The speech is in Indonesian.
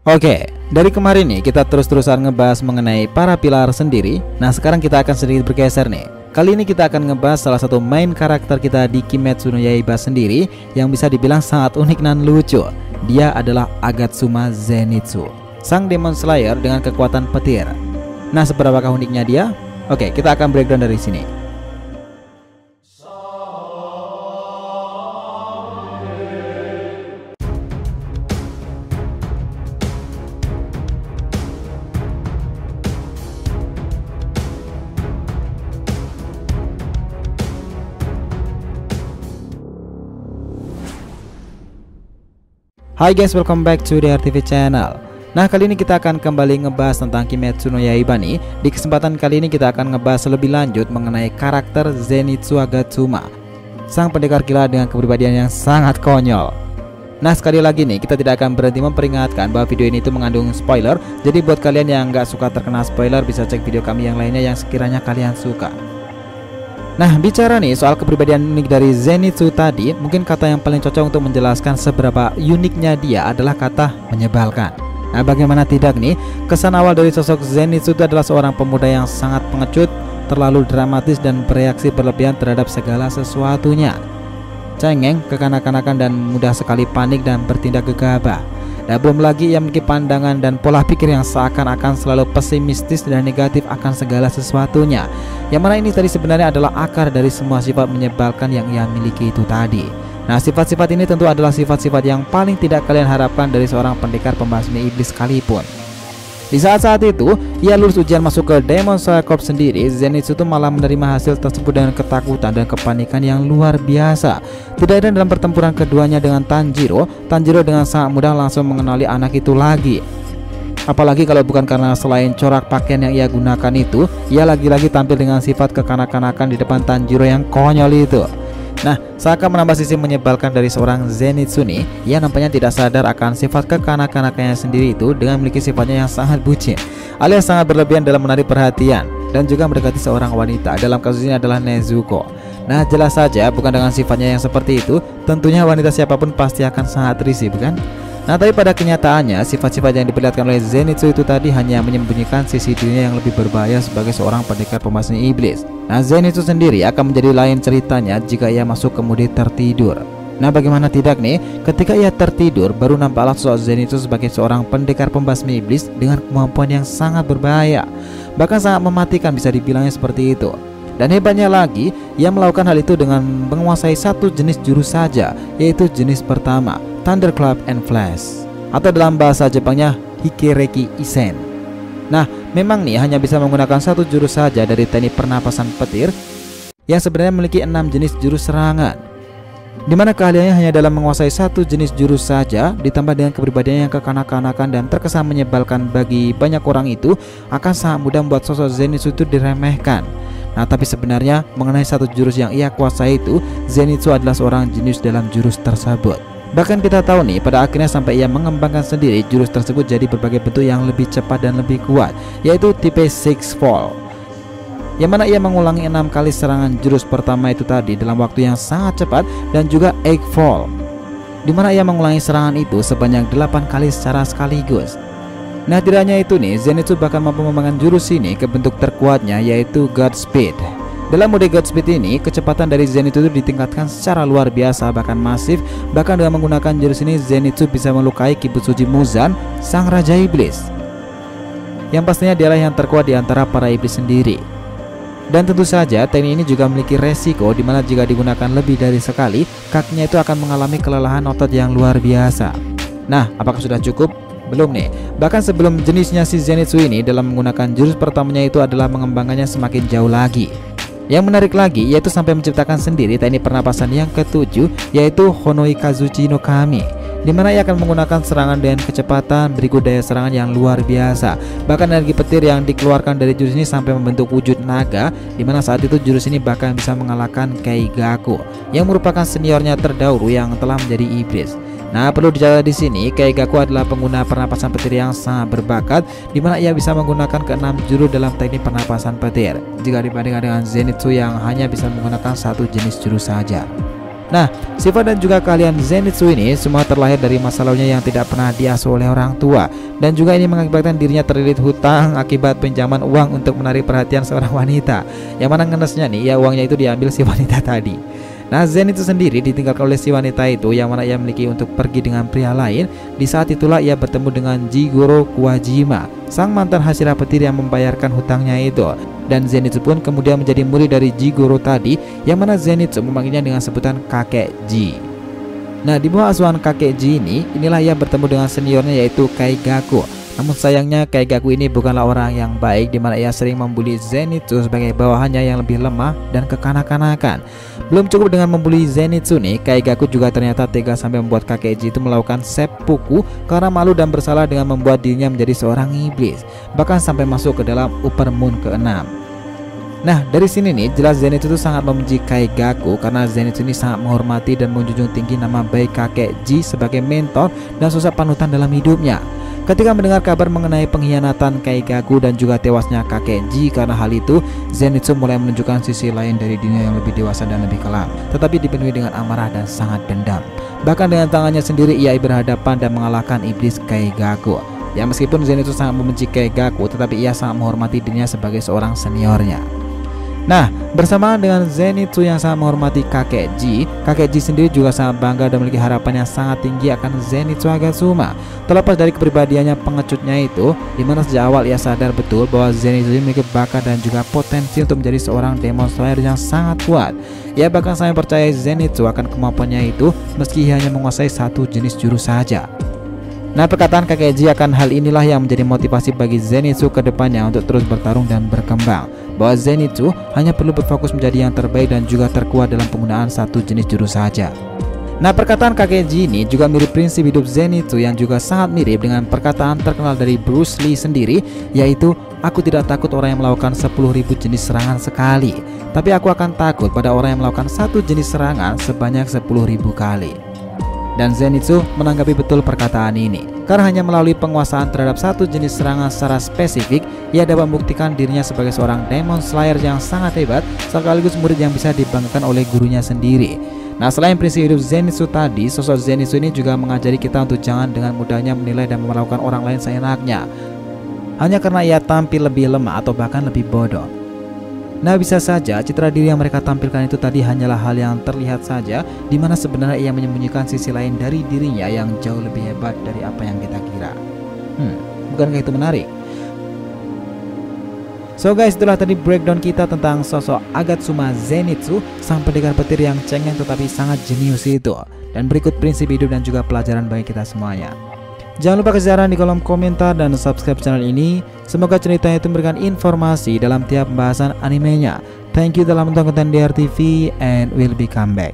Oke, dari kemarin nih kita terus-terusan ngebahas mengenai para pilar sendiri. Nah, sekarang kita akan sedikit bergeser nih. Kali ini kita akan ngebahas salah satu main karakter kita di Kimetsu no Yaiba sendiri yang bisa dibilang sangat unik dan lucu. Dia adalah Agatsuma Zenitsu, sang Demon Slayer dengan kekuatan petir. Nah, seberapa uniknya dia? Oke, kita akan breakdown dari sini. Hai guys, welcome back to the RTV channel. Nah, kali ini kita akan kembali ngebahas tentang Kimetsu no Yaiba nih. Di kesempatan kali ini kita akan ngebahas lebih lanjut mengenai karakter Zenitsu Agatsuma, sang pendekar gila dengan kepribadian yang sangat konyol. Nah, sekali lagi nih kita tidak akan berhenti memperingatkan bahwa video ini itu mengandung spoiler. Jadi buat kalian yang nggak suka terkena spoiler, bisa cek video kami yang lainnya yang sekiranya kalian suka. Nah, bicara nih soal kepribadian unik dari Zenitsu tadi, mungkin kata yang paling cocok untuk menjelaskan seberapa uniknya dia adalah kata menyebalkan. Nah, bagaimana tidak nih, kesan awal dari sosok Zenitsu itu adalah seorang pemuda yang sangat pengecut, terlalu dramatis dan bereaksi berlebihan terhadap segala sesuatunya. Cengeng, kekanak-kanakan dan mudah sekali panik dan bertindak gegabah. Dan belum lagi ia memiliki pandangan dan pola pikir yang seakan-akan selalu pesimistis dan negatif akan segala sesuatunya. Yang mana ini tadi sebenarnya adalah akar dari semua sifat menyebalkan yang ia miliki itu tadi. Nah, sifat-sifat ini tentu adalah sifat-sifat yang paling tidak kalian harapkan dari seorang pendekar pembasmi iblis sekalipun. Di saat-saat itu, ia lulus ujian masuk ke Demon Slayer Corps sendiri. Zenitsu itu malah menerima hasil tersebut dengan ketakutan dan kepanikan yang luar biasa. Tidak ada dalam pertempuran keduanya dengan Tanjiro dengan sangat mudah langsung mengenali anak itu lagi. Apalagi kalau bukan karena selain corak pakaian yang ia gunakan itu, ia lagi-lagi tampil dengan sifat kekanak-kanakan di depan Tanjiro yang konyol itu. Nah, seakan menambah sisi menyebalkan dari seorang Zenitsu nih, ia nampaknya tidak sadar akan sifat kekanak-kanakannya sendiri itu dengan memiliki sifatnya yang sangat bucin, alias sangat berlebihan dalam menarik perhatian dan juga mendekati seorang wanita. Dalam kasus ini adalah Nezuko. Nah, jelas saja bukan dengan sifatnya yang seperti itu, tentunya wanita siapapun pasti akan sangat risih, bukan? Nah, tapi pada kenyataannya sifat-sifat yang diperlihatkan oleh Zenitsu itu tadi hanya menyembunyikan sisi dirinya yang lebih berbahaya sebagai seorang pendekar pembasmi iblis. Nah, Zenitsu sendiri akan menjadi lain ceritanya jika ia masuk ke mode tertidur. Nah, bagaimana tidak nih, ketika ia tertidur baru nampaklah sosok Zenitsu sebagai seorang pendekar pembasmi iblis dengan kemampuan yang sangat berbahaya, bahkan sangat mematikan, bisa dibilangnya seperti itu. Dan hebatnya lagi, ia melakukan hal itu dengan menguasai satu jenis jurus saja, yaitu jenis pertama, Thunderclap and Flash, atau dalam bahasa Jepangnya Hikereki Isen. Nah, memang nih hanya bisa menggunakan satu jurus saja dari teknik pernapasan petir yang sebenarnya memiliki 6 jenis jurus serangan, dimana keahliannya hanya dalam menguasai satu jenis jurus saja, ditambah dengan kepribadian yang kekanak-kanakan dan terkesan menyebalkan bagi banyak orang itu, akan sangat mudah membuat sosok Zenitsu itu diremehkan. Nah, tapi sebenarnya mengenai satu jurus yang ia kuasai itu, Zenitsu adalah seorang jenius dalam jurus tersebut. Bahkan kita tahu nih, pada akhirnya sampai ia mengembangkan sendiri jurus tersebut jadi berbagai bentuk yang lebih cepat dan lebih kuat, yaitu tipe Six Fall, yang mana ia mengulangi 6 kali serangan jurus pertama itu tadi dalam waktu yang sangat cepat, dan juga Egg Fall, dimana ia mengulangi serangan itu sebanyak 8 kali secara sekaligus. Nah, tidak hanya itu nih, Zenitsu bahkan mampu mengembangkan jurus ini ke bentuk terkuatnya, yaitu Godspeed. Dalam mode Godspeed ini, kecepatan dari Zenitsu itu ditingkatkan secara luar biasa, bahkan masif. Bahkan dengan menggunakan jurus ini, Zenitsu bisa melukai Kibutsuji Muzan, sang raja iblis, yang pastinya dialah yang terkuat di antara para iblis sendiri. Dan tentu saja teknik ini juga memiliki resiko, dimana jika digunakan lebih dari sekali, kakinya itu akan mengalami kelelahan otot yang luar biasa. Nah, apakah sudah cukup? Belum nih. Bahkan sebelum jenisnya si Zenitsu ini dalam menggunakan jurus pertamanya itu adalah mengembangkannya semakin jauh lagi. Yang menarik lagi yaitu sampai menciptakan sendiri teknik pernapasan yang ketujuh, yaitu Honoi Kazuchi no Kami, dimana ia akan menggunakan serangan dengan kecepatan berikut daya serangan yang luar biasa. Bahkan energi petir yang dikeluarkan dari jurus ini sampai membentuk wujud naga, dimana saat itu jurus ini bahkan bisa mengalahkan Keigaku, yang merupakan seniornya terdahulu yang telah menjadi iblis. Nah, perlu dicatat di sini, Keigaku adalah pengguna pernapasan petir yang sangat berbakat, dimana ia bisa menggunakan ke-6 jurus dalam teknik pernapasan petir, jika dibandingkan dengan Zenitsu yang hanya bisa menggunakan satu jenis jurus saja. Nah, sifat dan juga keahlian Zenitsu ini semua terlahir dari masa lalunya yang tidak pernah diasuh oleh orang tua, dan juga ini mengakibatkan dirinya terlilit hutang akibat pinjaman uang untuk menarik perhatian seorang wanita. Yang mana ngenesnya nih, ya uangnya itu diambil si wanita tadi. Nah, Zenitsu sendiri ditinggalkan oleh si wanita itu yang mana ia miliki untuk pergi dengan pria lain. Di saat itulah ia bertemu dengan Jigoro Kuwajima, sang mantan Hashira petir yang membayarkan hutangnya itu. Dan Zenitsu pun kemudian menjadi murid dari Jigoro tadi, yang mana Zenitsu memanggilnya dengan sebutan kakek Ji. Nah, di bawah asuhan kakek Ji inilah ia bertemu dengan seniornya yaitu Kaigaku. Namun sayangnya Kaigaku ini bukanlah orang yang baik, di mana ia sering membuli Zenitsu sebagai bawahannya yang lebih lemah dan kekanak-kanakan. Belum cukup dengan membuli Zenitsu nih, Kaigaku juga ternyata tega sampai membuat kakek Ji itu melakukan seppuku karena malu dan bersalah dengan membuat dirinya menjadi seorang iblis, bahkan sampai masuk ke dalam Upper Moon ke-6. Nah, dari sini nih jelas Zenitsu itu sangat membenci Kaigaku karena Zenitsu ini sangat menghormati dan menjunjung tinggi nama baik kakek Ji sebagai mentor dan sosok panutan dalam hidupnya. Ketika mendengar kabar mengenai pengkhianatan Kaigaku dan juga tewasnya kakek Ji karena hal itu, Zenitsu mulai menunjukkan sisi lain dari dirinya yang lebih dewasa dan lebih kelam, tetapi dipenuhi dengan amarah dan sangat dendam. Bahkan dengan tangannya sendiri ia berhadapan dan mengalahkan iblis Kaigaku. Ya, meskipun Zenitsu sangat membenci Kaigaku, tetapi ia sangat menghormati dirinya sebagai seorang seniornya. Nah, bersamaan dengan Zenitsu yang sangat menghormati kakek Ji sendiri juga sangat bangga dan memiliki harapan yang sangat tinggi akan Zenitsu Agatsuma. Terlepas dari kepribadiannya pengecutnya itu, dimana sejak awal ia sadar betul bahwa Zenitsu memiliki bakat dan juga potensi untuk menjadi seorang Demon Slayer yang sangat kuat. Ia bahkan sangat percaya Zenitsu akan kemampuannya itu meski ia hanya menguasai satu jenis jurus saja. Nah, perkataan kakek Ji akan hal inilah yang menjadi motivasi bagi Zenitsu ke depannya untuk terus bertarung dan berkembang, bahwa Zenitsu hanya perlu berfokus menjadi yang terbaik dan juga terkuat dalam penggunaan satu jenis jurus saja. Nah, perkataan kakek Ji ini juga mirip prinsip hidup Zenitsu yang juga sangat mirip dengan perkataan terkenal dari Bruce Lee sendiri, yaitu aku tidak takut orang yang melakukan 10.000 jenis serangan sekali, tapi aku akan takut pada orang yang melakukan satu jenis serangan sebanyak 10.000 kali. Dan Zenitsu menanggapi betul perkataan ini, karena hanya melalui penguasaan terhadap satu jenis serangan secara spesifik, ia dapat membuktikan dirinya sebagai seorang Demon Slayer yang sangat hebat, sekaligus murid yang bisa dibanggakan oleh gurunya sendiri. Nah, selain prinsip hidup Zenitsu tadi, sosok Zenitsu ini juga mengajari kita untuk jangan dengan mudahnya menilai dan memperlakukan orang lain seenaknya, hanya karena ia tampil lebih lemah atau bahkan lebih bodoh. Nah, bisa saja citra diri yang mereka tampilkan itu tadi hanyalah hal yang terlihat saja, di mana sebenarnya ia menyembunyikan sisi lain dari dirinya yang jauh lebih hebat dari apa yang kita kira. Bukankah itu menarik? So guys, itulah tadi breakdown kita tentang sosok Agatsuma Zenitsu, sang pendekar petir yang cengeng tetapi sangat jenius itu. Dan berikut prinsip hidup dan juga pelajaran bagi kita semuanya. Jangan lupa kasih saran di kolom komentar dan subscribe channel ini. Semoga ceritanya itu memberikan informasi dalam tiap pembahasan animenya. Thank you telah menonton konten DRTV and we'll be come back.